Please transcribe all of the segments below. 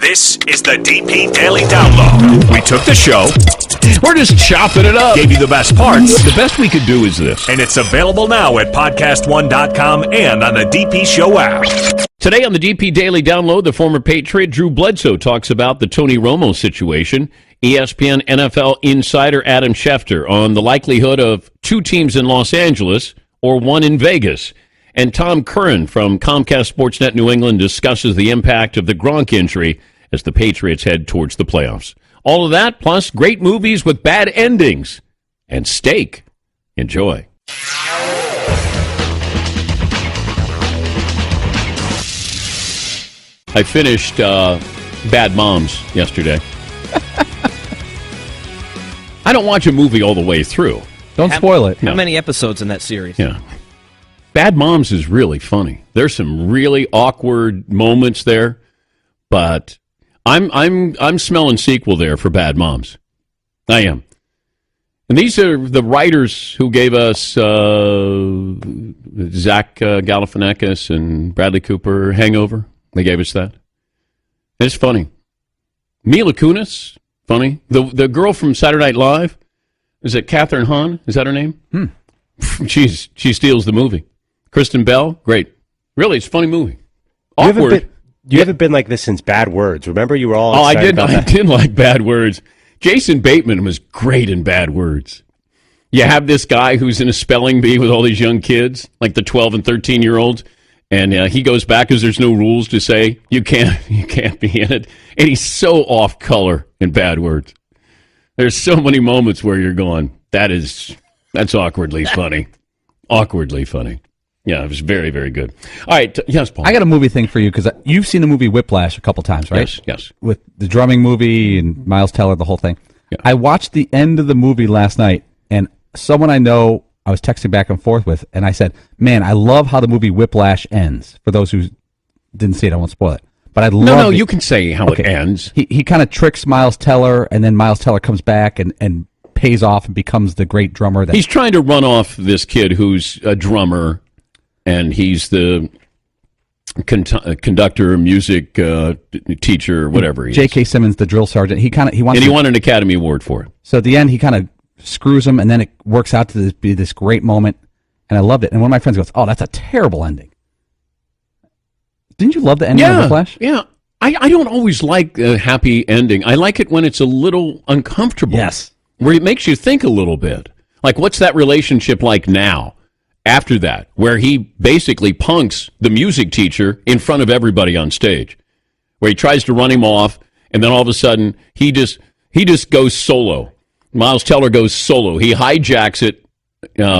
This is the DP Daily Download. We took the show. We're just chopping it up. Gave you the best parts. The best we could do is this. And it's available now at podcast1.com and on the DP Show app. Today on the DP Daily Download, the former Patriot Drew Bledsoe talks about the Tony Romo situation. ESPN NFL insider Adam Schefter on the likelihood of two teams in Los Angeles or one in Vegas. And Tom Curran from Comcast Sportsnet New England discusses the impact of the Gronk injury as the Patriots head towards the playoffs. All of that, plus great movies with bad endings and steak. Enjoy. I finished Bad Moms yesterday. I don't watch a movie all the way through. Don't spoil it. How many episodes in that series? Yeah. Bad Moms is really funny. There's some really awkward moments there, but I'm smelling sequel there for Bad Moms. I am. And these are the writers who gave us Zach Galifianakis and Bradley Cooper Hangover. They gave us that. It's funny. Mila Kunis, funny. The girl from Saturday Night Live, is it Catherine Hahn? Is that her name? She steals the movie. Kristen Bell, great. Really, it's a funny movie. Awkward. You haven't been like this since Bad Words. Remember, you were all excited about that. I did like Bad Words. Jason Bateman was great in Bad Words. You have this guy who's in a spelling bee with all these young kids, like the 12 and 13-year-olds, and he goes back because there's no rules to say you can't be in it. And he's so off color in Bad Words. There's so many moments where you're going, that's awkwardly funny. Awkwardly funny. Yeah, it was very, very good. All right. Yes, Paul. I got a movie thing for you because you've seen the movie Whiplash a couple times, right? Yes. With the drumming movie and Miles Teller, the whole thing. Yeah. I watched the end of the movie last night, and someone I know I was texting back and forth with, and I said, man, I love how the movie Whiplash ends. For those who didn't see it, I won't spoil it. But I love No, you can say how it ends. He kind of tricks Miles Teller, and then Miles Teller comes back and pays off and becomes the great drummer. He's trying to run off this kid who's a drummer, and he's the conductor, music teacher, whatever he is. J.K. Simmons, the drill sergeant. He won an Academy Award for it. So at the end, he kind of screws him, and then it works out to be this great moment, and I loved it. And one of my friends goes, "Oh, that's a terrible ending." Didn't you love the ending of Whiplash? Yeah. I don't always like a happy ending. I like it when it's a little uncomfortable. Yes. Where it makes you think a little bit. Like, what's that relationship like now? After that, where he basically punks the music teacher in front of everybody on stage, where he tries to run him off, and then all of a sudden he just goes solo. Miles Teller goes solo. He hijacks it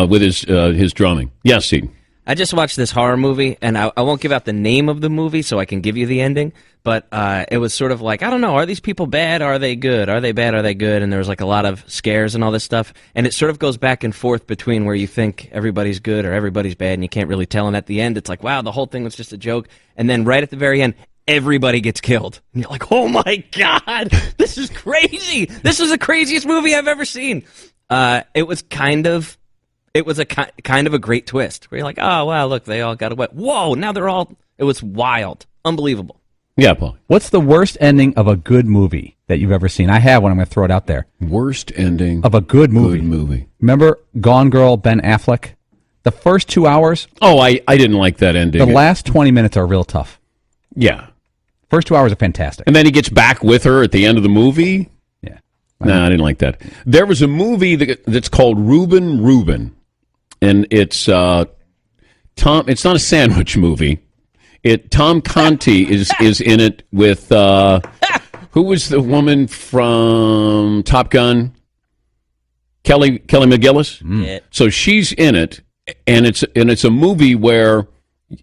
with his drumming. Yes, Steve. I just watched this horror movie, and I won't give out the name of the movie so I can give you the ending, but it was sort of like, I don't know, are these people bad? Are they good? Are they bad? Are they good? And there was like a lot of scares and all this stuff, and it sort of goes back and forth between where you think everybody's good or everybody's bad, and you can't really tell, and at the end it's like, wow, the whole thing was just a joke, and then right at the very end, everybody gets killed. And you're like, oh my God, this is crazy. This is the craziest movie I've ever seen. It was kind of a great twist where you're like, oh, wow, look, they all got away. Whoa, now it was wild. Unbelievable. Yeah, Paul. What's the worst ending of a good movie that you've ever seen? I have one. I'm going to throw it out there. Worst ending of a good movie. Remember Gone Girl, Ben Affleck? The first 2 hours. Oh, I didn't like that ending. The last 20 minutes are real tough. Yeah. First 2 hours are fantastic. And then he gets back with her at the end of the movie? Yeah. No, I didn't like that. There was a movie that's called Reuben. And it's it's not a sandwich movie. Tom Conti is in it with who was the woman from Top Gun? Kelly McGillis. Yeah. So she's in it, and it's a movie where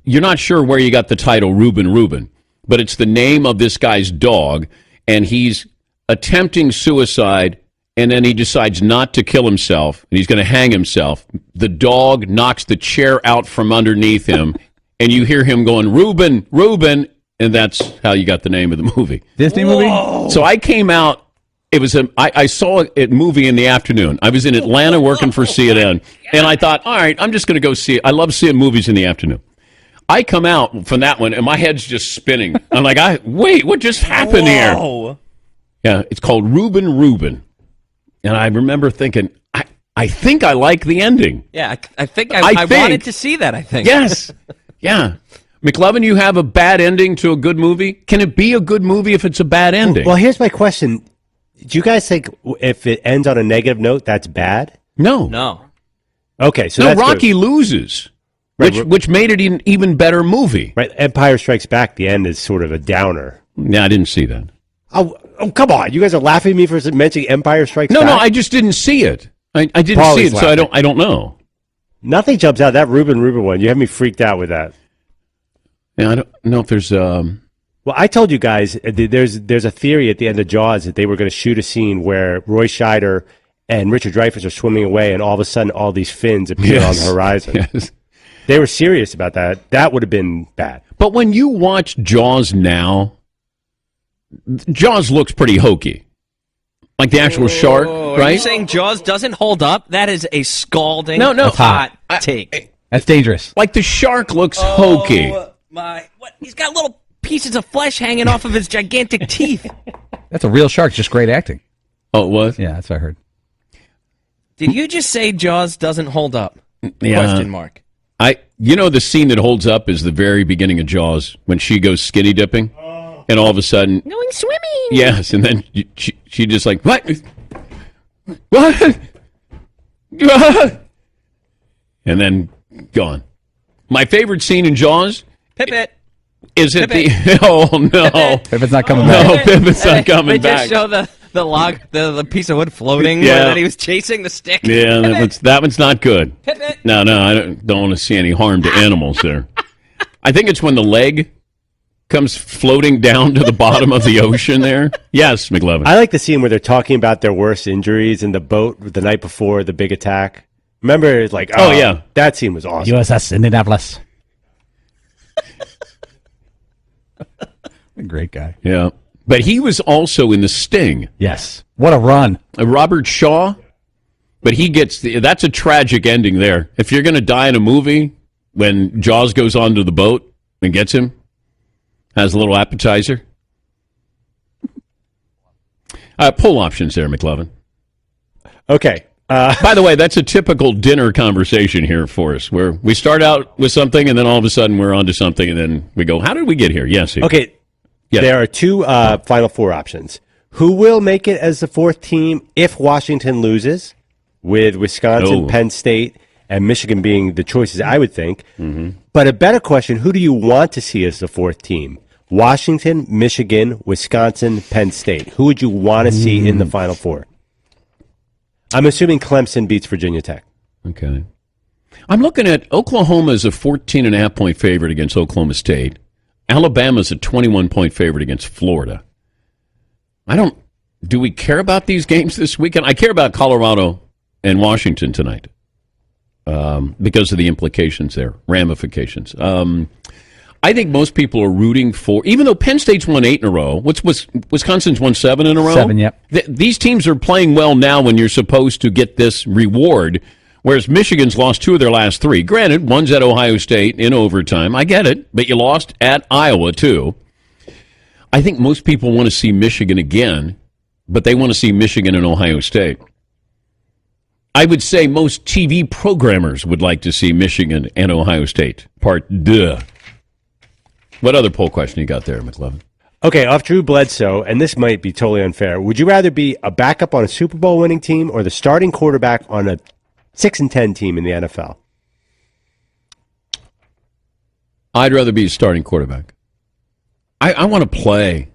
you're not sure where you got the title Reuben, but it's the name of this guy's dog, and he's attempting suicide. And then he decides not to kill himself, and he's going to hang himself. The dog knocks the chair out from underneath him, and you hear him going, Reuben, and that's how you got the name of the movie. Disney movie? So I came out, I saw a movie in the afternoon. I was in Atlanta working for CNN, and I thought, all right, I'm just going to go see it. I love seeing movies in the afternoon. I come out from that one, and my head's just spinning. I'm like, wait, what just happened here? Yeah, it's called Reuben. And I remember thinking, I think I like the ending. Yeah, I think I wanted to see that, I think. Yes. Yeah. McLovin, you have a bad ending to a good movie? Can it be a good movie if it's a bad ending? Well, here's my question. Do you guys think if it ends on a negative note, that's bad? No. Okay, so no, that's Rocky good. loses, Right, which made it an even better movie. Right, Empire Strikes Back, the end is sort of a downer. Yeah, I didn't see that. Oh, come on. You guys are laughing at me for mentioning Empire Strikes Back? No, I just didn't see it. I didn't Paulie's see it, so I don't know. Nothing jumps out. That Reuben one, you have me freaked out with that. Yeah, I don't know if there's... Well, I told you guys there's a theory at the end of Jaws that they were going to shoot a scene where Roy Scheider and Richard Dreyfuss are swimming away, and all of a sudden all these fins appear on the horizon. Yes. They were serious about that. That would have been bad. But when you watch Jaws now, Jaws looks pretty hokey. Like the actual shark, right? Are you saying Jaws doesn't hold up? That is a scalding hot take. That's dangerous. Like the shark looks hokey. My, what? He's got little pieces of flesh hanging off of his gigantic teeth. That's a real shark. Just great acting. Oh, it was? Yeah, that's what I heard. Did you just say Jaws doesn't hold up? Yeah. Question mark. The scene that holds up is the very beginning of Jaws when she goes skinny dipping, and all of a sudden, Going swimming. yes, and then she just like what, and then gone. My favorite scene in Jaws. Pipit. Is it Pippin. oh no. Pippen's not coming No, back. Pippen's not coming They back. just show the log, the piece of wood floating Yeah. that he was chasing the stick. Yeah, that one's not good. Pipit. No, I don't want to see any harm to animals there. I think it's when the leg comes floating down to the bottom of the ocean there. Yes, McLevin. I like the scene where they're talking about their worst injuries in the boat the night before the big attack. Remember, it's like, Oh, yeah. that scene was awesome. USS Indianapolis. A great guy. Yeah. But he was also in The Sting. Yes. What a run. Robert Shaw. But he gets that's a tragic ending there. If you're going to die in a movie, when Jaws goes onto the boat and gets him, has a little appetizer. Poll options there, McLevin. Okay. By the way, that's a typical dinner conversation here for us, where we start out with something, and then all of a sudden we're on to something, and then we go, how did we get here? Yes. Okay. Yes. There are two Final Four options. Who will make it as the fourth team if Washington loses, with Wisconsin, Penn State, and Michigan being the choices, I would think. Mm-hmm. But a better question, who do you want to see as the fourth team? Washington, Michigan, Wisconsin, Penn State. Who would you want to see in the Final Four? I'm assuming Clemson beats Virginia Tech. Okay. I'm looking at Oklahoma as a 14.5-point favorite against Oklahoma State. Alabama's a 21-point favorite against Florida. Do we care about these games this weekend? I care about Colorado and Washington tonight because of the implications there, ramifications. I think most people are rooting for, even though Penn State's won 8 in a row, Wisconsin's won 7 in a row? 7, yep. These teams are playing well now when you're supposed to get this reward, whereas Michigan's lost 2 of their last 3. Granted, one's at Ohio State in overtime. I get it, but you lost at Iowa, too. I think most people want to see Michigan again, but they want to see Michigan and Ohio State. I would say most TV programmers would like to see Michigan and Ohio State. Part 2. What other poll question you got there, McLevin? Okay, off Drew Bledsoe, and this might be totally unfair. Would you rather be a backup on a Super Bowl winning team or the starting quarterback on a 6-10 team in the NFL? I'd rather be a starting quarterback. I want to play.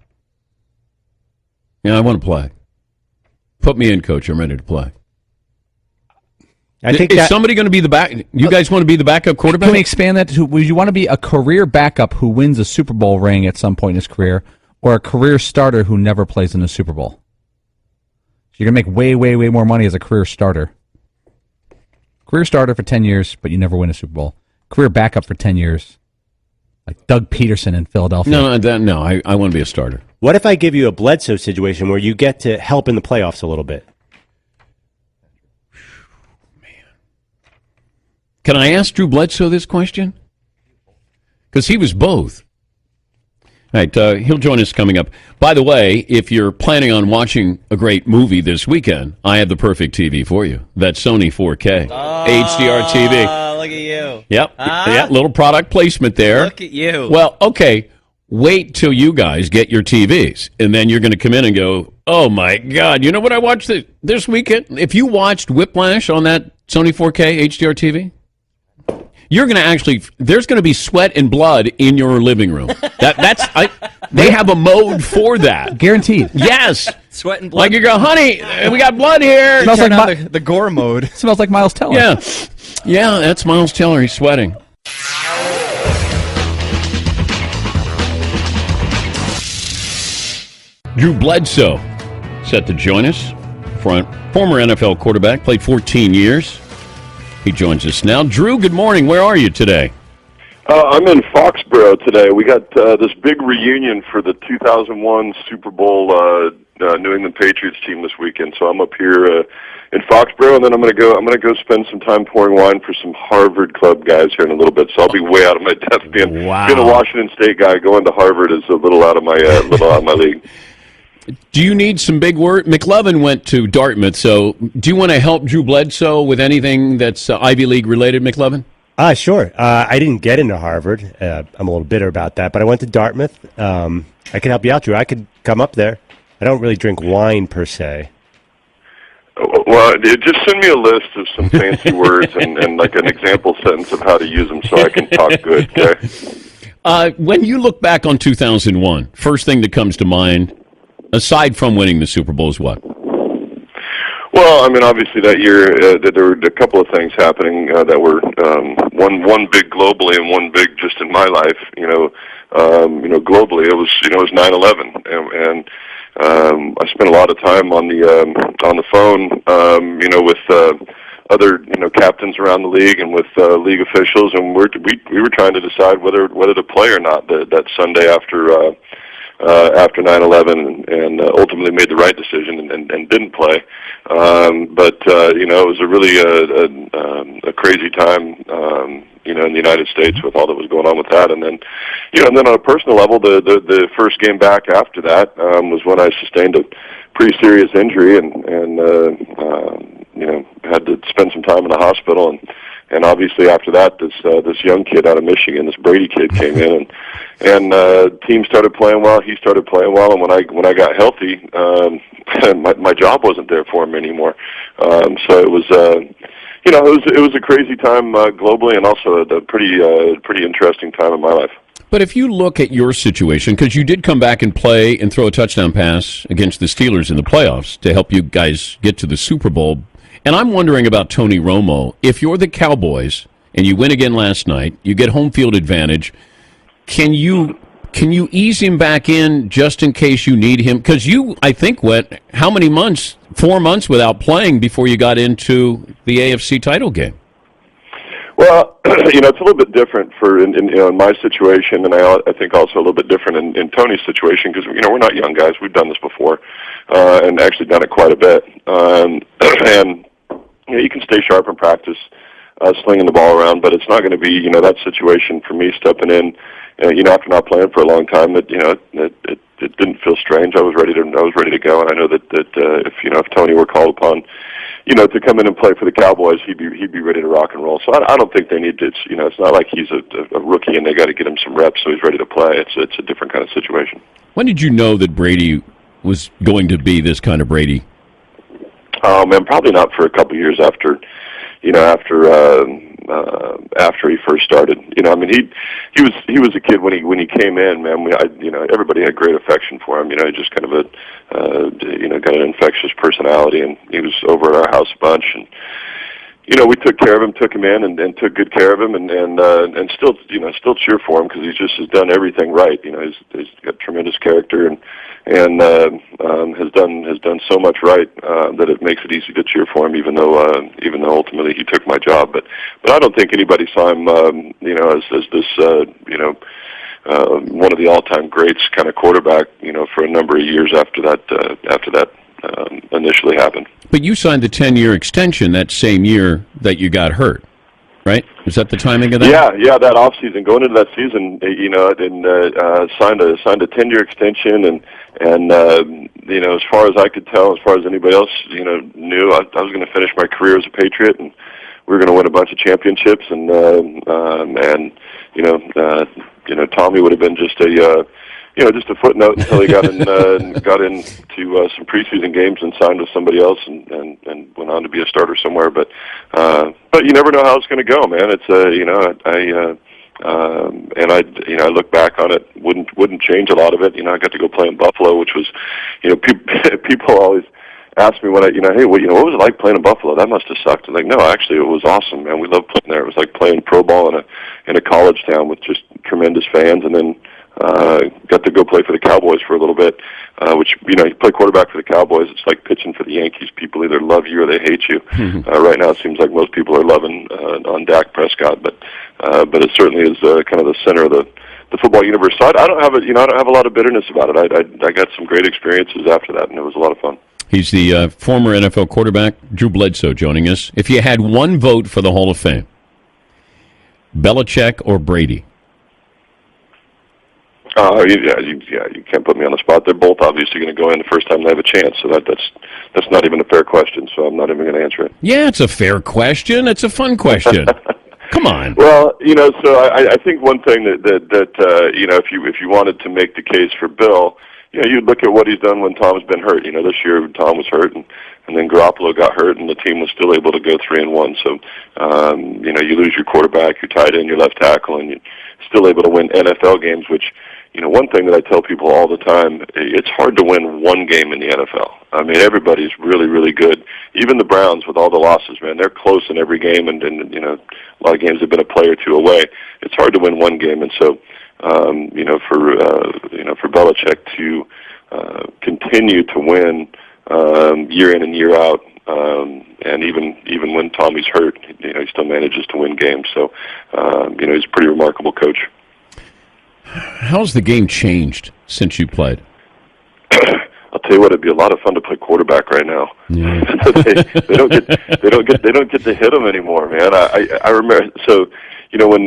Yeah, I want to play. Put me in, coach. I'm ready to play. I think is somebody going to be the back? You guys want to be the backup quarterback? Can we expand that to, would you want to be a career backup who wins a Super Bowl ring at some point in his career, or a career starter who never plays in a Super Bowl? So you're going to make way, way, way more money as a career starter. Career starter for 10 years, but you never win a Super Bowl. Career backup for 10 years, like Doug Peterson in Philadelphia. No, I want to be a starter. What if I give you a Bledsoe situation where you get to help in the playoffs a little bit? Can I ask Drew Bledsoe this question? because he was both. All right, he'll join us coming up. By the way, if you're planning on watching a great movie this weekend, I have the perfect TV for you. That Sony 4K HDR TV. Look at you. Yep. Yeah, little product placement there. Look at you. Well, okay. Wait till you guys get your TVs, and then you're going to come in and go, oh, my God, you know what I watched this weekend? If you watched Whiplash on that Sony 4K HDR TV, you're going to actually, there's going to be sweat and blood in your living room. They have a mode for that. Guaranteed. Yes. Sweat and blood. Like you go, honey, we got blood here. Smells Turn like on the gore mode. Smells like Miles Teller. Yeah. Yeah, that's Miles Teller. He's sweating. Drew Bledsoe set to join us. Former NFL quarterback, played 14 years. He joins us now. Drew, good morning. Where are you today? I'm in Foxborough today. We got this big reunion for the 2001 Super Bowl New England Patriots team this weekend. So I'm up here in Foxborough, and then I'm gonna go spend some time pouring wine for some Harvard Club guys here in a little bit. So I'll be way out of my depth. Being a Washington State guy, going to Harvard is a little out of my league. Do you need some big word? McLovin went to Dartmouth, so do you want to help Drew Bledsoe with anything that's Ivy League related, McLovin? Sure. I didn't get into Harvard. I'm a little bitter about that, but I went to Dartmouth. I can help you out, Drew. I could come up there. I don't really drink wine per se. Well, just send me a list of some fancy words and like an example sentence of how to use them so I can talk good, okay? When you look back on 2001, first thing that comes to mind, aside from winning the Super Bowl, is what? Well, I mean, obviously that year there were a couple of things happening that were one big globally and one big just in my life. Globally it was 9/11, and I spent a lot of time on the phone, with other captains around the league and with league officials, and we were trying to decide whether to play or not that Sunday after 9/11, and ultimately made the right decision and didn't play. It was a really a crazy time, in the United States with all that was going on with that. And then, and then on a personal level, the first game back after that was when I sustained a pretty serious injury and had to spend some time in the hospital. And obviously after that, this young kid out of Michigan, this Brady kid, came in, and team started playing well. He started playing well, and when I got healthy, my job wasn't there for him anymore. So it was it was a crazy time globally, and also a pretty interesting time in my life. But if you look at your situation, because you did come back and play and throw a touchdown pass against the Steelers in the playoffs to help you guys get to the Super Bowl. And I'm wondering about Tony Romo. If you're the Cowboys and you win again last night, you get home field advantage, can you ease him back in just in case you need him? Because you, I think, went how many months? 4 months without playing before you got into the AFC title game. Well, it's a little bit different in my situation, and I think also a little bit different in Tony's situation because we're not young guys. We've done this before, and actually done it quite a bit. And you can stay sharp in practice, slinging the ball around, but it's not going to be that situation for me stepping in. After not playing for a long time, it didn't feel strange. I was ready to go, and I know that if Tony were called upon, to come in and play for the Cowboys, he'd be ready to rock and roll. So I don't think they need to. It's not like he's a rookie and they got to get him some reps so he's ready to play. It's a different kind of situation. When did you know that Brady was going to be this kind of Brady? Oh man, probably not for a couple years after he first started. He was a kid when he came in, man. Everybody had great affection for him. Just kind of got an infectious personality, and he was over at our house a bunch. And we took care of him, took him in, and took good care of him, and still cheer for him because has done everything right. He's got tremendous character and has done so much right that it makes it easy to cheer for him, even though ultimately he took my job. But I don't think anybody saw him as this one of the all-time greats kind of quarterback for a number of years after that initially happened. But you signed the 10-year extension that same year that you got hurt, right? Is that the timing of that? Yeah, that off season, going into that season, and signed a 10-year extension, and as far as I could tell, as far as anybody else, knew, I was going to finish my career as a Patriot, and we were going to win a bunch of championships, and Tommy would have been just a footnote until he got into some preseason games and signed with somebody else and went on to be a starter somewhere. But you never know how it's going to go, man. It's I look back on it, wouldn't change a lot of it. I got to go play in Buffalo, which was, people always ask me when hey, what was it like playing in Buffalo? That must have sucked. I'm like, no, actually, it was awesome, man. We loved playing there. It was like playing pro ball in a college town with just tremendous fans, and then got to go play for the Cowboys for a little bit, which, you play quarterback for the Cowboys. It's like pitching for the Yankees. People either love you or they hate you. Right now, it seems like most people are loving on Dak Prescott, but it certainly is kind of the center of the football universe. So I don't have I don't have a lot of bitterness about it. I got some great experiences after that, and it was a lot of fun. He's the former NFL quarterback, Drew Bledsoe, joining us. If you had one vote for the Hall of Fame, Belichick or Brady? You can't put me on the spot. They're both obviously going to go in the first time they have a chance, so that's not even a fair question, so I'm not even going to answer it. Yeah, it's a fair question. It's a fun question. Come on. Well, so I think one thing that if you wanted to make the case for Bill, you'd look at what he's done when Tom's been hurt. This year Tom was hurt, and then Garoppolo got hurt, and the team was still able to go 3-1. So, you lose your quarterback, your tight end, your left tackle, and you're still able to win NFL games, which, one thing that I tell people all the time, it's hard to win one game in the NFL. I mean, everybody's really, really good. Even the Browns, with all the losses, man, they're close in every game, and a lot of games have been a play or two away. It's hard to win one game, and so, for Belichick to continue to win year in and year out, and even when Tommy's hurt, he still manages to win games. So, he's a pretty remarkable coach. How's the game changed since you played? I'll tell you what, it'd be a lot of fun to play quarterback right now. Yeah. they don't get to hit them anymore, man. I remember, so when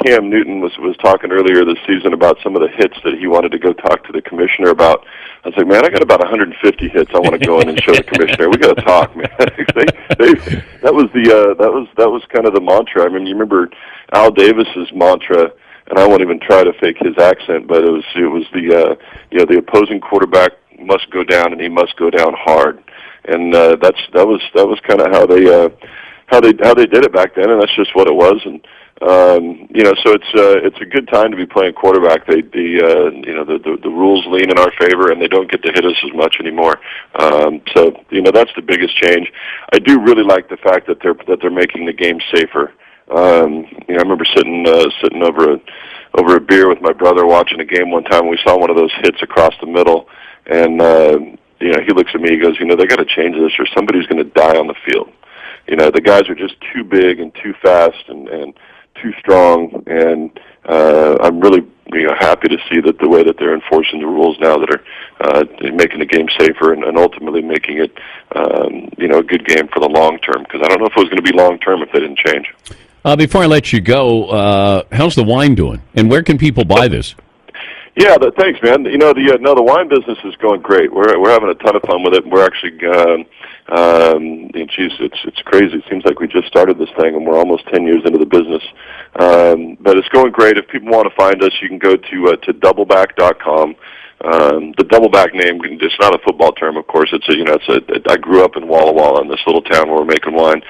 Cam Newton was talking earlier this season about some of the hits that he wanted to go talk to the commissioner about, I was like, man, I got about 150 hits I want to go in and show the commissioner. We got to talk, man. That was kind of the mantra. I mean, you remember Al Davis's mantra, and I won't even try to fake his accent, but it was the opposing quarterback must go down, and he must go down hard, and that was kind of how they did it back then, and that's just what it was, and so it's a good time to be playing quarterback. The rules lean in our favor, and they don't get to hit us as much anymore. So that's the biggest change. I do really like the fact that they're making the game safer. I remember sitting over a beer with my brother watching a game one time. We saw one of those hits across the middle, and he looks at me. He goes, they got to change this, or somebody's going to die on the field. The guys are just too big and too fast and too strong, and I'm really happy to see that the way that they're enforcing the rules now that are making the game safer and ultimately making it a good game for the long term, because I don't know if it was going to be long term if they didn't change. Before I let you go, how's the wine doing, and where can people buy this? Yeah, thanks, man. The wine business is going great. We're having a ton of fun with it. We're actually, it's crazy. It seems like we just started this thing, and we're almost 10 years into the business. But it's going great. If people want to find us, you can go to doubleback.com. The Doubleback name, it's not a football term, of course. I grew up in Walla Walla, in this little town where we're making wine,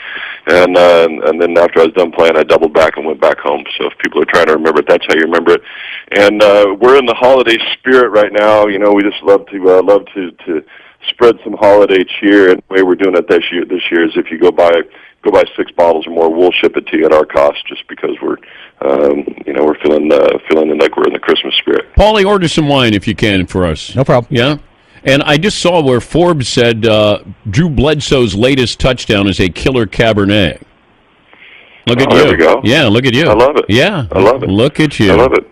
and then after I was done playing, I doubled back and went back home. So if people are trying to remember it, that's how you remember it. And we're in the holiday spirit right now. We just love to spread some holiday cheer, and the way we're doing it this year is if you go buy 6 bottles or more, we'll ship it to you at our cost, just because we're feeling like we're in the Christmas spirit. Paulie, order some wine if you can for us. No problem. Yeah? And I just saw where Forbes said Drew Bledsoe's latest touchdown is a killer Cabernet. Look at you. There we go. Yeah, look at you. I love it. Yeah. I love it. Look at you. I love it.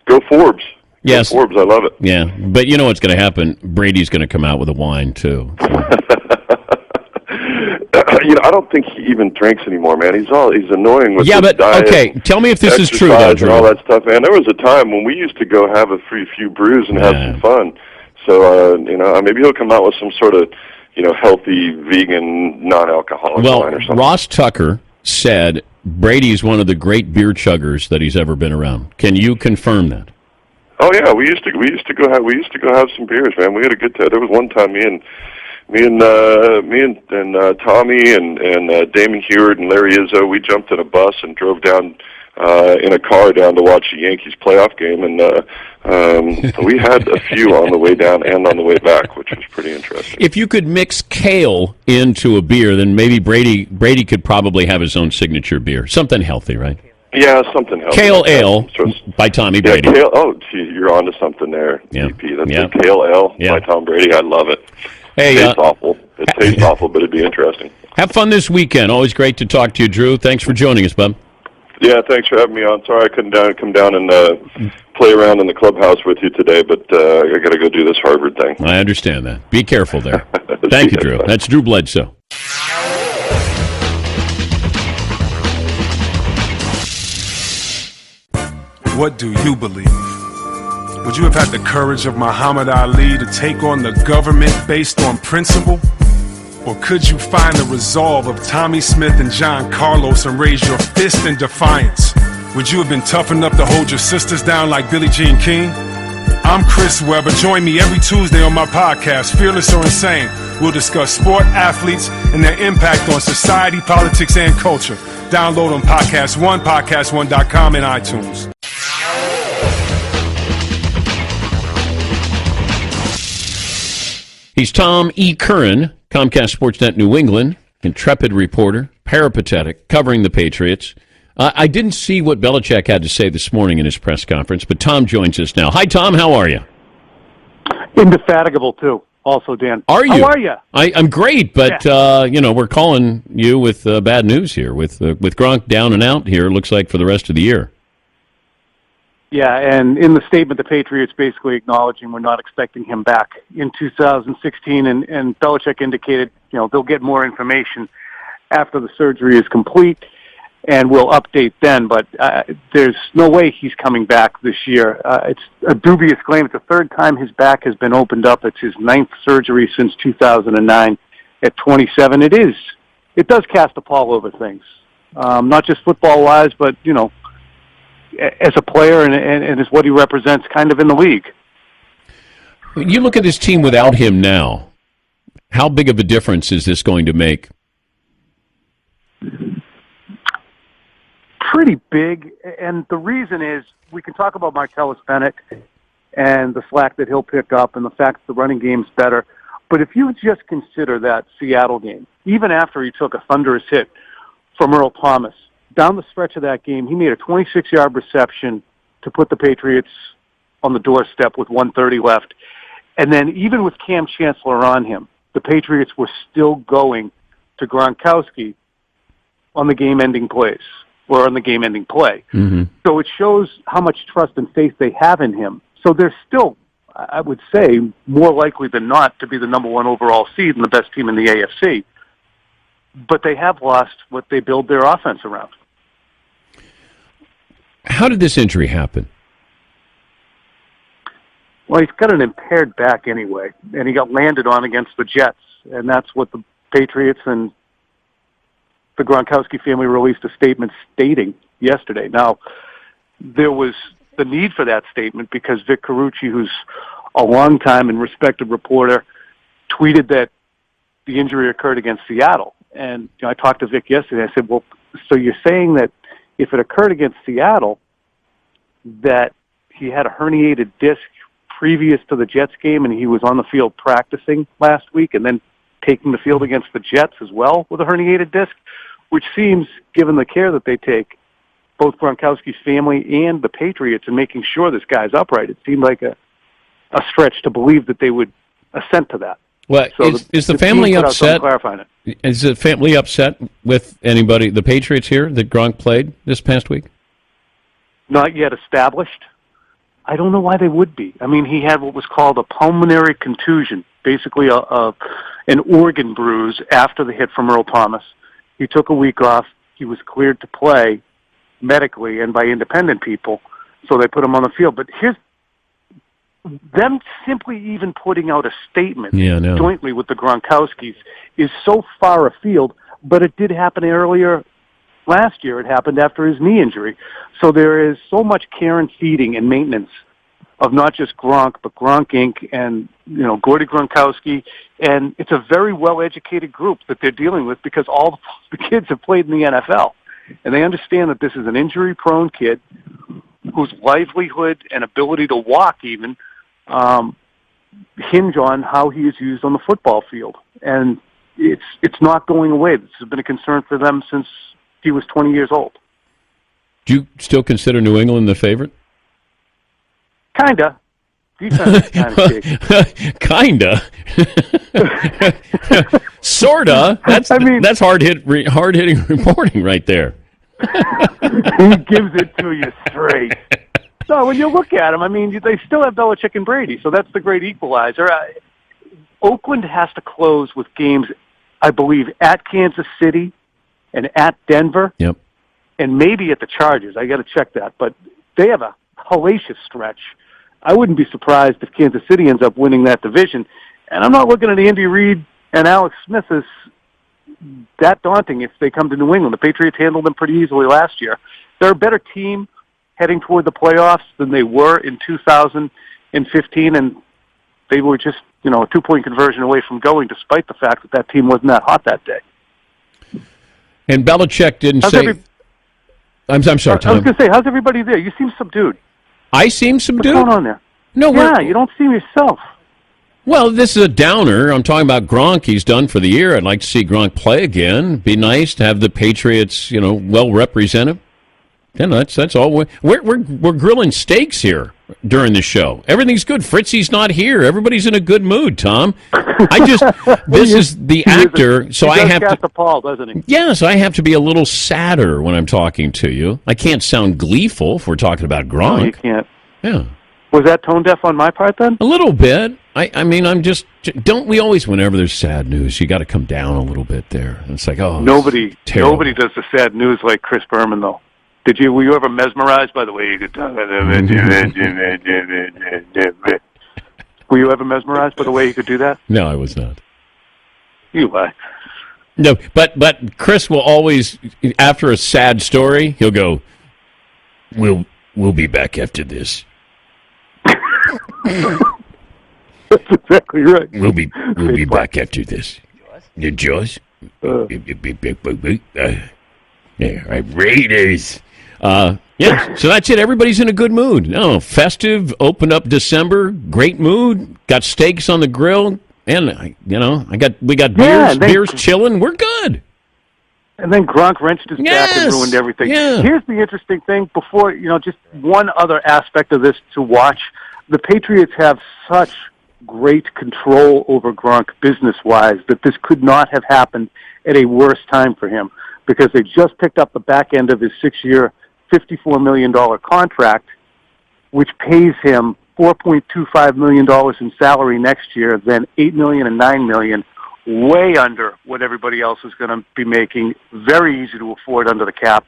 Go Forbes. Yes. Go Forbes, I love it. Yeah, but you know what's going to happen? Brady's going to come out with a wine, too. I don't think he even drinks anymore, man. He's annoying with his diet. Okay, tell me if this is true, though, Drew. And all that stuff, man. There was a time when we used to go have a few brews and have some fun. So, maybe he'll come out with some sort of, healthy, vegan, non-alcoholic wine or something. Ross Tucker said Brady's one of the great beer chuggers that he's ever been around. Can you confirm that? Oh yeah, we used to go have some beers, man. We had a good time. There was one time me and Tommy and Damon Heward and Larry Izzo, we jumped in a bus and drove down in a car down to watch the Yankees playoff game, and we had a few on the way down and on the way back, which was pretty interesting. If you could mix kale into a beer, then maybe Brady could probably have his own signature beer. Something healthy, right? Yeah, something healthy. Kale Ale by Tommy Brady. Yeah, kale, gee, you're onto something there, DP. That's the Kale Ale by Tom Brady. I love it. Hey, it tastes awful. It tastes awful, but it'd be interesting. Have fun this weekend. Always great to talk to you, Drew. Thanks for joining us, bub. Yeah, thanks for having me on. Sorry I couldn't come down and play around in the clubhouse with you today, but I got to go do this Harvard thing. I understand that. Be careful there. Thank you, Drew. That's Drew Bledsoe. What do you believe? Would you have had the courage of Muhammad Ali to take on the government based on principle? Or could you find the resolve of Tommy Smith and John Carlos and raise your fist in defiance? Would you have been tough enough to hold your sisters down like Billie Jean King? I'm Chris Webber. Join me every Tuesday on my podcast, Fearless or Insane. We'll discuss sport, athletes, and their impact on society, politics, and culture. Download on Podcast One, podcastone.com, and iTunes. He's Tom E. Curran, Comcast Sportsnet New England, intrepid reporter, peripatetic, covering the Patriots. I didn't see what Belichick had to say this morning in his press conference, but Tom joins us now. Hi, Tom. How are you? Indefatigable, too. Also, Dan. Are you? How are you? I'm great, but, we're calling you with bad news here. With Gronk down and out here, it looks like for the rest of the year. Yeah, and in the statement, the Patriots basically acknowledging we're not expecting him back in 2016, and Belichick indicated, they'll get more information after the surgery is complete, and we'll update then, but there's no way he's coming back this year. It's a dubious claim. It's the third time his back has been opened up. It's his 9th surgery since 2009 at 27. It does cast a pall over things, not just football-wise, but, as a player and as what he represents kind of in the league. You look at this team without him now. How big of a difference is this going to make? Pretty big, and the reason is we can talk about Martellus Bennett and the slack that he'll pick up and the fact that the running game's better, but if you just consider that Seattle game, even after he took a thunderous hit from Earl Thomas, down the stretch of that game, he made a 26-yard reception to put the Patriots on the doorstep with 1:30 left. And then even with Cam Chancellor on him, the Patriots were still going to Gronkowski on the game-ending plays, or on the game-ending play. Mm-hmm. So it shows how much trust and faith they have in him. So they're still, I would say, more likely than not to be the number one overall seed and the best team in the AFC. But they have lost what they build their offense around. How did this injury happen? Well, he's got an impaired back anyway, and he got landed on against the Jets, and that's what the Patriots and the Gronkowski family released a statement stating yesterday. Now, there was the need for that statement because Vic Carucci, who's a long-time and respected reporter, tweeted that the injury occurred against Seattle. And I talked to Vic yesterday. I said, well, so you're saying that if it occurred against Seattle, that he had a herniated disc previous to the Jets game and he was on the field practicing last week and then taking the field against the Jets as well with a herniated disc, which seems, given the care that they take, both Gronkowski's family and the Patriots, in making sure this guy's upright, it seemed like a stretch to believe that they would assent to that. Well, so is the family upset? Is the family upset with anybody, the Patriots here, that Gronk played this past week? Not yet established. I don't know why they would be. I mean, he had what was called a pulmonary contusion, basically an an organ bruise after the hit from Earl Thomas. He took a week off. He was cleared to play medically and by independent people, so they put him on the field. But here's them simply even putting out a statement jointly with the Gronkowskis is so far afield, but it did happen earlier last year. It happened after his knee injury. So there is so much care and feeding and maintenance of not just Gronk, but Gronk Inc. and, Gordy Gronkowski. And it's a very well-educated group that they're dealing with because all the kids have played in the NFL. And they understand that this is an injury-prone kid whose livelihood and ability to walk even hinge on how he is used on the football field. And it's not going away. This has been a concern for them since he was 20 years old. Do you still consider New England the favorite? Kinda. Defense is kind of shaky. Kinda. Sorta. That's hard-hitting reporting right there. He gives it to you straight. So when you look at them, they still have Belichick and Brady, so that's the great equalizer. Oakland has to close with games, I believe, at Kansas City and at Denver, and maybe at the Chargers. I got to check that, but they have a hellacious stretch. I wouldn't be surprised if Kansas City ends up winning that division, and I'm not looking at Andy Reid and Alex Smith as that daunting if they come to New England. The Patriots handled them pretty easily last year. They're a better team heading toward the playoffs than they were in 2015, and they were just, a 2-point conversion away from going, despite the fact that team wasn't that hot that day. And Belichick didn't say... I'm sorry, Tom. I was going to say, how's everybody there? You seem subdued. I seem subdued? What's going on there? No, you don't seem yourself. Well, this is a downer. I'm talking about Gronk. He's done for the year. I'd like to see Gronk play again. Be nice to have the Patriots, well represented. That's all. We're grilling steaks here during the show. Everything's good. Fritzy's not here. Everybody's in a good mood, Tom. This is the actor, so I have to. Paul, doesn't he? Yes, I have to be a little sadder when I'm talking to you. I can't sound gleeful if we're talking about Gronk. No, you can't. Yeah. Was that tone deaf on my part then? A little bit. I'm just. Don't we always, whenever there's sad news, you got to come down a little bit there. It's like, nobody does the sad news like Chris Berman, though. Were you ever mesmerized by the way you could talk? Were you ever mesmerized by the way you could do that? No, I was not. You lie. No, but Chris will always, after a sad story, he'll go, We'll be back after this. That's exactly right. We'll be back after this. The Jaws? Yeah, Raiders. So that's it. Everybody's in a good mood. Festive, opened up December, great mood. Got steaks on the grill, and we got beers chilling. We're good. And then Gronk wrenched his back and ruined everything. Yeah. Here's the interesting thing. Before just one other aspect of this to watch. The Patriots have such great control over Gronk business-wise that this could not have happened at a worse time for him, because they just picked up the back end of his 6-year, $54 million contract, which pays him $4.25 million in salary next year, then $8 million and $9 million, way under what everybody else is going to be making. Very easy to afford under the cap.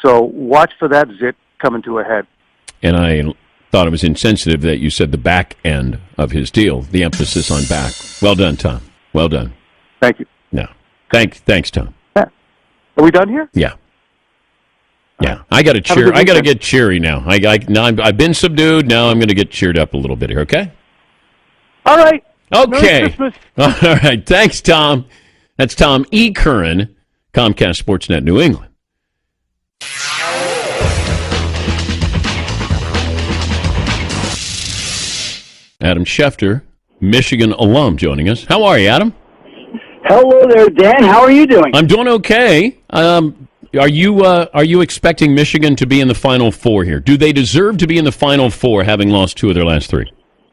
So watch for that zit coming to a head. And I thought it was insensitive that you said the back end of his deal, the emphasis on back. Well done, Tom. Well done. Thank you. No. Thanks, Tom. Are we done here? Yeah. I got to cheer. I got to get cheery now. I've been subdued. Now I'm going to get cheered up a little bit here. Okay. All right. Okay. Merry Christmas. All right. Thanks, Tom. That's Tom E. Curran, Comcast Sportsnet New England. Adam Schefter, Michigan alum, joining us. How are you, Adam? Hello there, Dan. How are you doing? I'm doing okay. Are you expecting Michigan to be in the Final Four here? Do they deserve to be in the Final Four, having lost 2 of their last 3?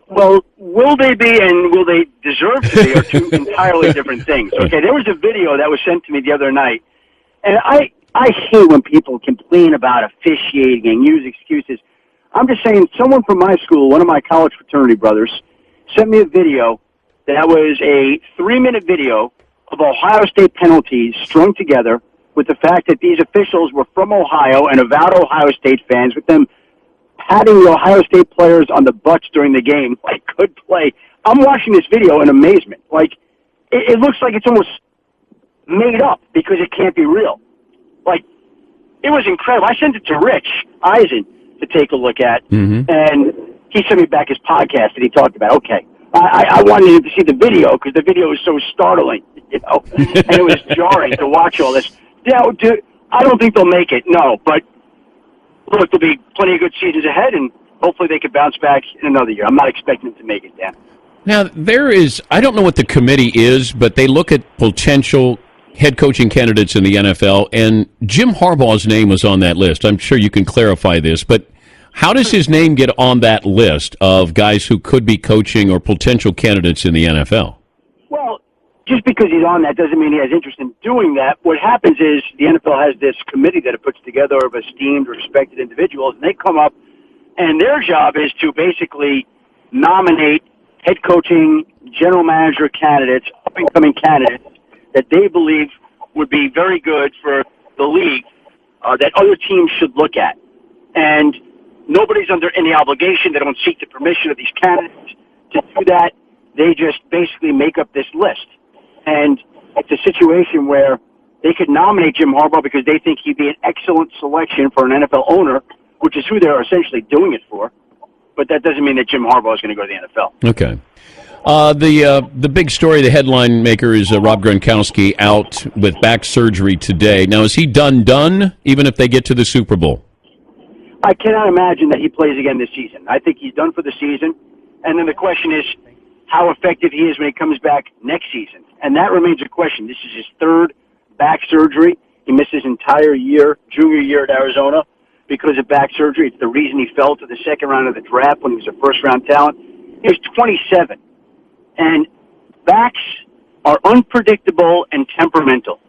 Well, will they be and will they deserve to be are 2 entirely different things. Okay, there was a video that was sent to me the other night, and I hate when people complain about officiating and use excuses. I'm just saying, someone from my school, one of my college fraternity brothers, sent me a video that was a 3-minute video of Ohio State penalties strung together with the fact that these officials were from Ohio and avowed Ohio State fans, with them patting the Ohio State players on the butts during the game like good play. I'm watching this video in amazement. Like, it looks like it's almost made up because it can't be real. Like, it was incredible. I sent it to Rich Eisen to take a look at, and he sent me back his podcast that he talked about. Okay, I wanted him to see the video because the video was so startling, you know, and it was jarring to watch all this. Yeah, dude, I don't think they'll make it, no, but look, there'll be plenty of good seasons ahead, and hopefully they could bounce back in another year. I'm not expecting them to make it, Dan. Now, I don't know what the committee is, but they look at potential head coaching candidates in the NFL, and Jim Harbaugh's name was on that list. I'm sure you can clarify this, but how does his name get on that list of guys who could be coaching or potential candidates in the NFL? Well, just because he's on that doesn't mean he has interest in doing that. What happens is the NFL has this committee that it puts together of esteemed, respected individuals, and they come up, and their job is to basically nominate head coaching, general manager candidates, up-and-coming candidates that they believe would be very good for the league, that other teams should look at. And nobody's under any obligation. They don't seek the permission of these candidates to do that. They just basically make up this list. And it's a situation where they could nominate Jim Harbaugh because they think he'd be an excellent selection for an NFL owner, which is who they're essentially doing it for. But that doesn't mean that Jim Harbaugh is going to go to the NFL. Okay. The big story, the headline maker, is Rob Gronkowski out with back surgery today. Now, is he done, even if they get to the Super Bowl? I cannot imagine that he plays again this season. I think he's done for the season. And then the question is how effective he is when he comes back next season. And that remains a question. This is his third back surgery. He missed his entire year, junior year at Arizona, because of back surgery. It's the reason he fell to the second round of the draft when he was a first-round talent. He was 27. And backs are unpredictable and temperamental.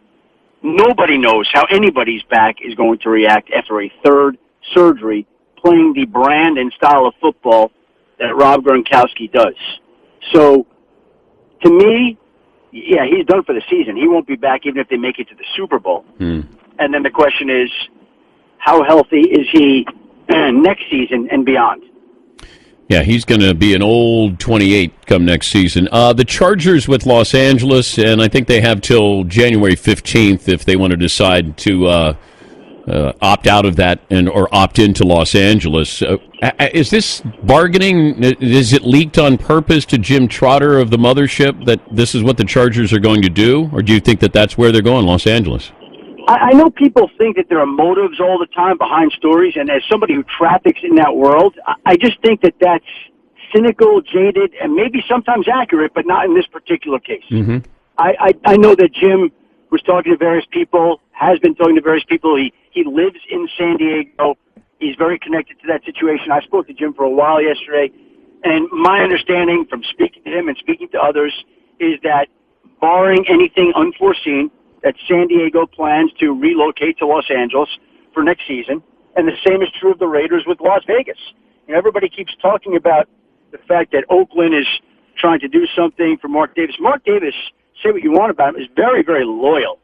Nobody knows how anybody's back is going to react after a third surgery playing the brand and style of football that Rob Gronkowski does. So, to me, yeah, he's done for the season. He won't be back even if they make it to the Super Bowl. And then the question is, how healthy is he next season and beyond? Yeah, he's going to be an old 28 come next season. The Chargers with Los Angeles, and I think they have till January 15th if they want to decide to opt out of that or opt into Los Angeles. Is this bargaining? Is it leaked on purpose to Jim Trotter of the mothership that this is what the Chargers are going to do? Or do you think that that's where they're going, Los Angeles? I know people think that there are motives all the time behind stories, and as somebody who traffics in that world, I just think that that's cynical, jaded, and maybe sometimes accurate, but not in this particular case. I know that Jim was talking to various people, has been talking to various people. He lives in San Diego. He's very connected to that situation. I spoke to Jim for a while yesterday, and my understanding from speaking to him and speaking to others is that barring anything unforeseen, that San Diego plans to relocate to Los Angeles for next season, and the same is true of the Raiders with Las Vegas. You know, everybody keeps talking about the fact that Oakland is trying to do something for Mark Davis. Mark Davis, say what you want about him, is very, very loyal,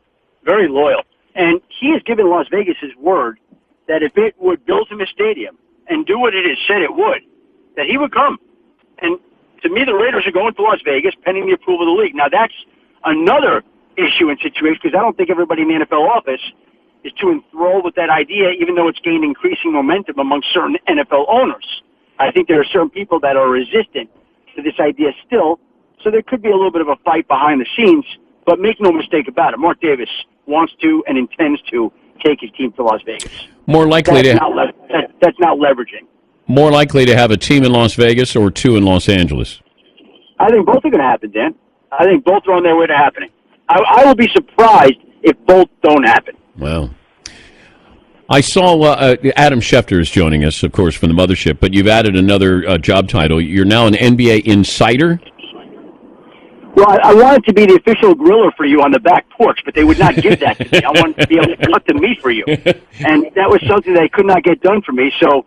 and he has given Las Vegas his word that if it would build him a stadium and do what it has said it would, that he would come. And to me, the Raiders are going to Las Vegas pending the approval of the league. Now, that's another issue and situation because I don't think everybody in the NFL office is too enthralled with that idea, even though it's gained increasing momentum among certain NFL owners. I think there are certain people that are resistant to this idea still, so there could be a little bit of a fight behind the scenes, but make no mistake about it, Mark Davis wants to and intends to take his team to Las Vegas. That's not leveraging. More likely to have a team in Las Vegas or two in Los Angeles? I think both are going to happen, Dan. I think both are on their way to happening. I will be surprised if both don't happen. Well, I saw Adam Schefter is joining us, of course, from the mothership, but you've added another job title. You're now an NBA insider? Well, I wanted to be the official griller for you on the back porch, but they would not give that to me. I wanted to be able to cut the meat for you. And that was something they could not get done for me. So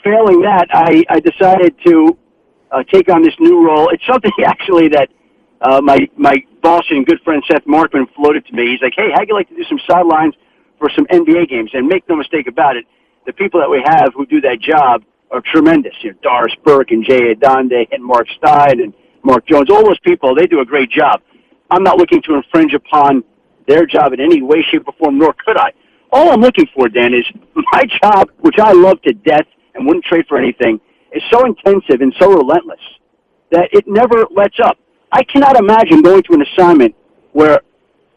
failing that, I decided to take on this new role. It's something actually that my boss and good friend Seth Markman floated to me. He's like, hey, how'd you like to do some sidelines for some NBA games? And make no mistake about it, the people that we have who do that job are tremendous. You know, Doris Burke and Jay Adonde and Mark Stein and Mark Jones, all those people, they do a great job. I'm not looking to infringe upon their job in any way, shape, or form, nor could I. All I'm looking for, Dan, is my job, which I love to death and wouldn't trade for anything, is so intensive and so relentless that it never lets up. I cannot imagine going to an assignment where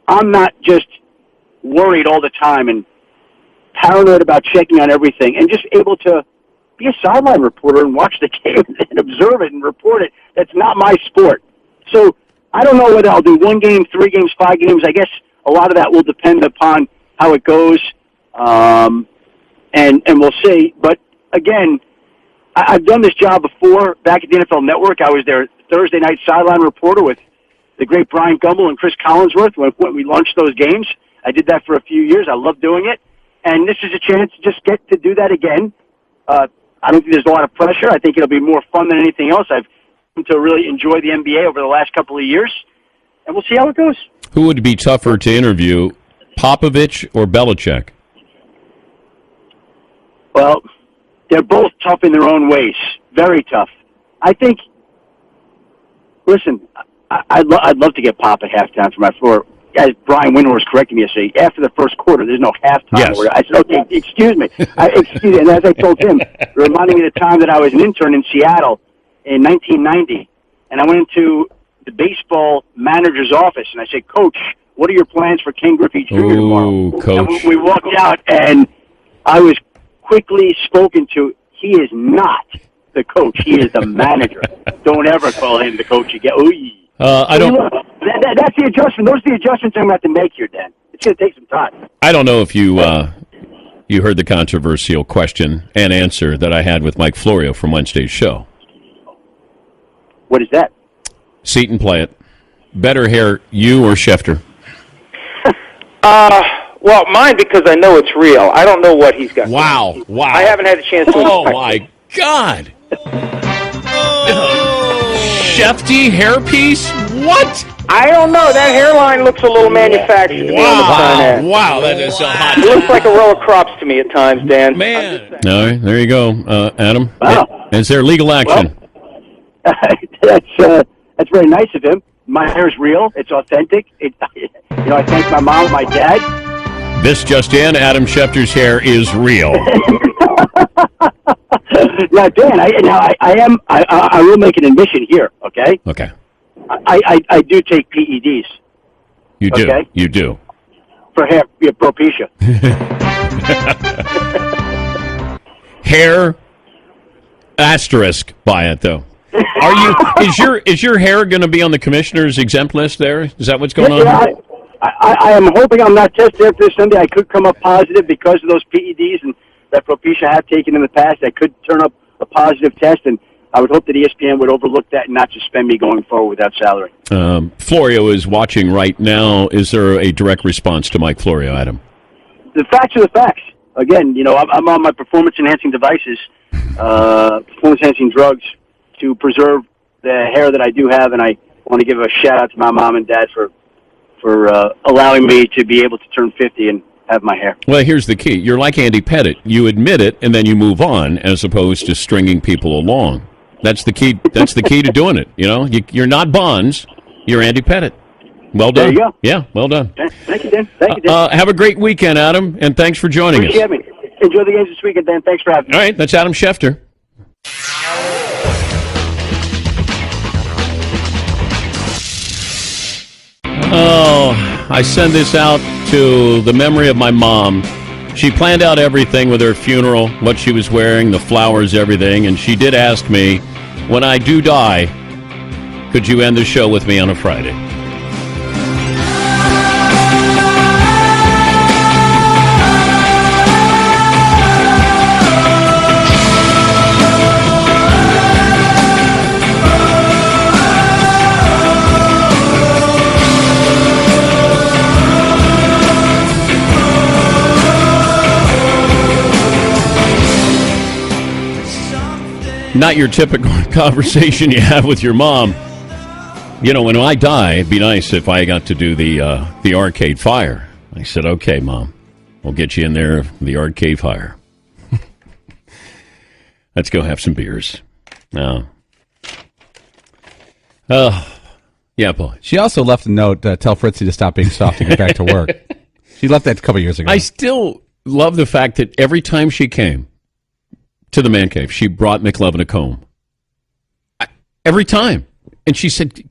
I'm not just worried all the time and paranoid about checking on everything and just able to be a sideline reporter and watch the game and observe it and report it. That's not my sport. So I don't know whether I'll do 1 game, 3 games, 5 games. I guess a lot of that will depend upon how it goes, and we'll see. But again, I've done this job before. Back at the NFL Network, I was their Thursday night sideline reporter with the great Brian Gumbel and Chris Collinsworth when we launched those games. I did that for a few years. I love doing it. And this is a chance to just get to do that again. I don't think there's a lot of pressure. I think it'll be more fun than anything else. I've come to really enjoy the NBA over the last couple of years, and we'll see how it goes. Who would be tougher to interview, Popovich or Belichick? Well, they're both tough in their own ways. Very tough. I think, listen, I'd love to get Pop at halftime for my floor. As Brian Winter was correcting me yesterday, after the first quarter, there's no halftime. Yes. I said, okay, excuse me. And as I told him, reminding me of the time that I was an intern in Seattle in 1990, and I went into the baseball manager's office, and I said, Coach, what are your plans for Ken Griffey Jr. tomorrow? Coach. And we walked out, and I was quickly spoken to. He is not the coach. He is the manager. Don't ever call him the coach again. I don't. That's the adjustment. Those are the adjustments I'm going to have to make here, Dan. It's going to take some time. I don't know if you heard the controversial question and answer that I had with Mike Florio from Wednesday's show. What is that? Seat and play it. Better hair, you or Schefter? Well, mine, because I know it's real. I don't know what he's got. Wow. I haven't had a chance to Oh, inspect my it. God. Shefty hairpiece? What? I don't know. That hairline looks a little manufactured to me on the front end. Wow, that is a hot It looks like a row of crops to me at times, Dan. man. All right, there you go. Adam, Wow. is there legal action? That's very nice of him. My hair is real. It's authentic. I thank my mom and my dad. This just in, Adam Schefter's hair is real. Now, Dan, I will make an admission here, okay? Okay. I do take PEDs. You do. Okay. You do. For hair, Propecia. Hair asterisk by it, though. Is your hair going to be on the commissioner's exempt list there? Is that what's going on? Yeah, I am hoping I'm not tested after this Sunday. I could come up positive because of those PEDs and that Propecia I have taken in the past. I could turn up a positive test, and I would hope that ESPN would overlook that and not suspend me going forward without salary. Florio is watching right now. Is there a direct response to Mike Florio, Adam? The facts are the facts. Again, I'm on my performance-enhancing devices, performance-enhancing drugs to preserve the hair that I do have, and I want to give a shout-out to my mom and dad for allowing me to be able to turn 50 and have my hair. Well, here's the key. You're like Andy Pettit. You admit it, and then you move on, as opposed to stringing people along. That's the key. That's the key to doing it. You're not Bonds. You're Andy Pettit. Well done. There you go. Yeah, well done. Thank you, Dan. Thank you, Dan. Have a great weekend, Adam, and thanks for joining us. Appreciate me. Enjoy the games this weekend, Dan. Thanks for having me. All right, that's Adam Schefter. Oh, I send this out to the memory of my mom. She planned out everything with her funeral, what she was wearing, the flowers, everything, and she did ask me, when I do die, could you end the show with me on a Friday? Not your typical conversation you have with your mom. When I die, it'd be nice if I got to do the arcade fire. I said, okay, Mom, we'll get you in there, the arcade fire. Let's go have some beers. No. Yeah, boy. She also left a note to tell Fritzy to stop being soft and get back to work. She left that a couple years ago. I still love the fact that every time she came to the man cave, she brought McLovin a comb. Every time. And she said,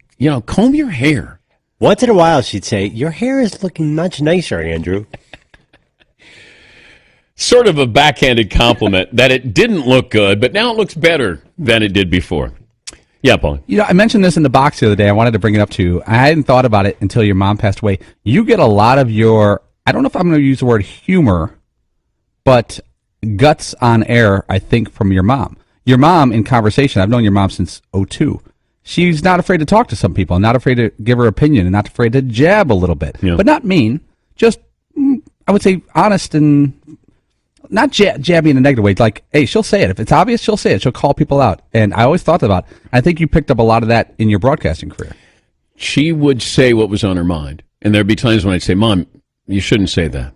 comb your hair. Once in a while, she'd say, your hair is looking much nicer, Andrew. Sort of a backhanded compliment that it didn't look good, but now it looks better than it did before. Yeah, Paul. I mentioned this in the box the other day. I wanted to bring it up to you. I hadn't thought about it until your mom passed away. You get a lot of your, I don't know if I'm going to use the word humor, but guts on air, I think, from your mom. Your mom, in conversation, I've known your mom since '02. She's not afraid to talk to some people, not afraid to give her opinion, and not afraid to jab a little bit. Yeah. But not mean, just, I would say, honest and not jabbing in a negative way. Like, hey, she'll say it. If it's obvious, she'll say it. She'll call people out. And I always thought about it. I think you picked up a lot of that in your broadcasting career. She would say what was on her mind. And there'd be times when I'd say, Mom, you shouldn't say that.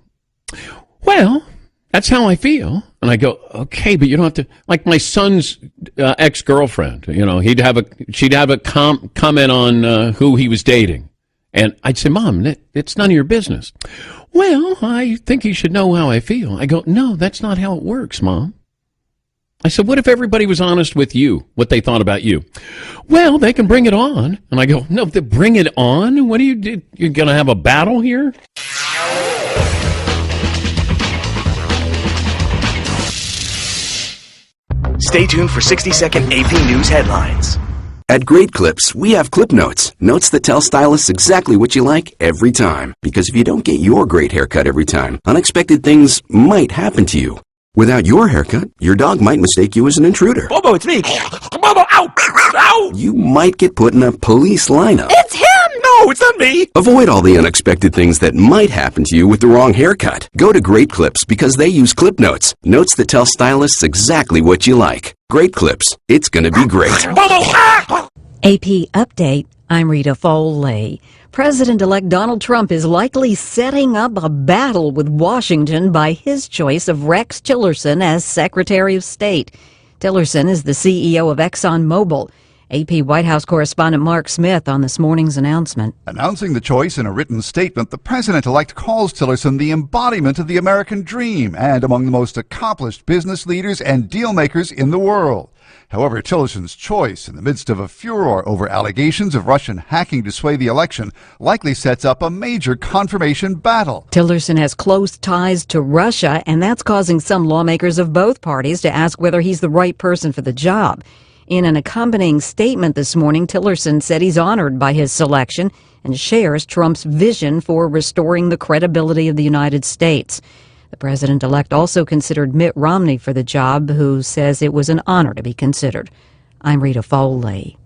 Well, that's how I feel. And I go, okay, but you don't have to. Like my son's ex-girlfriend, she'd have a comment on who he was dating. And I'd say, Mom, it's none of your business. Well, I think you should know how I feel. I go, no, that's not how it works, Mom. I said, what if everybody was honest with you, what they thought about you? Well, they can bring it on. And I go, no, they bring it on? What do you do? You're going to have a battle here? Stay tuned for 60-second AP News headlines. At Great Clips, we have clip notes. Notes that tell stylists exactly what you like every time. Because if you don't get your great haircut every time, unexpected things might happen to you. Without your haircut, your dog might mistake you as an intruder. Bobo, it's me. Bobo, ow! Ow! You might get put in a police lineup. It's him! No, it's not me! Avoid all the unexpected things that might happen to you with the wrong haircut. Go to Great Clips because they use clip notes. Notes that tell stylists exactly what you like. Great Clips. It's gonna be great. AP Update. I'm Rita Foley. President-elect Donald Trump is likely setting up a battle with Washington by his choice of Rex Tillerson as Secretary of State. Tillerson is the CEO of ExxonMobil. AP White House correspondent Mark Smith on this morning's announcement. Announcing the choice in a written statement, the president-elect calls Tillerson the embodiment of the American dream and among the most accomplished business leaders and deal makers in the world. However, Tillerson's choice in the midst of a furor over allegations of Russian hacking to sway the election likely sets up a major confirmation battle. Tillerson has close ties to Russia, and that's causing some lawmakers of both parties to ask whether he's the right person for the job. In an accompanying statement this morning, Tillerson said he's honored by his selection and shares Trump's vision for restoring the credibility of the United States. The president-elect also considered Mitt Romney for the job, who says it was an honor to be considered. I'm Rita Foley.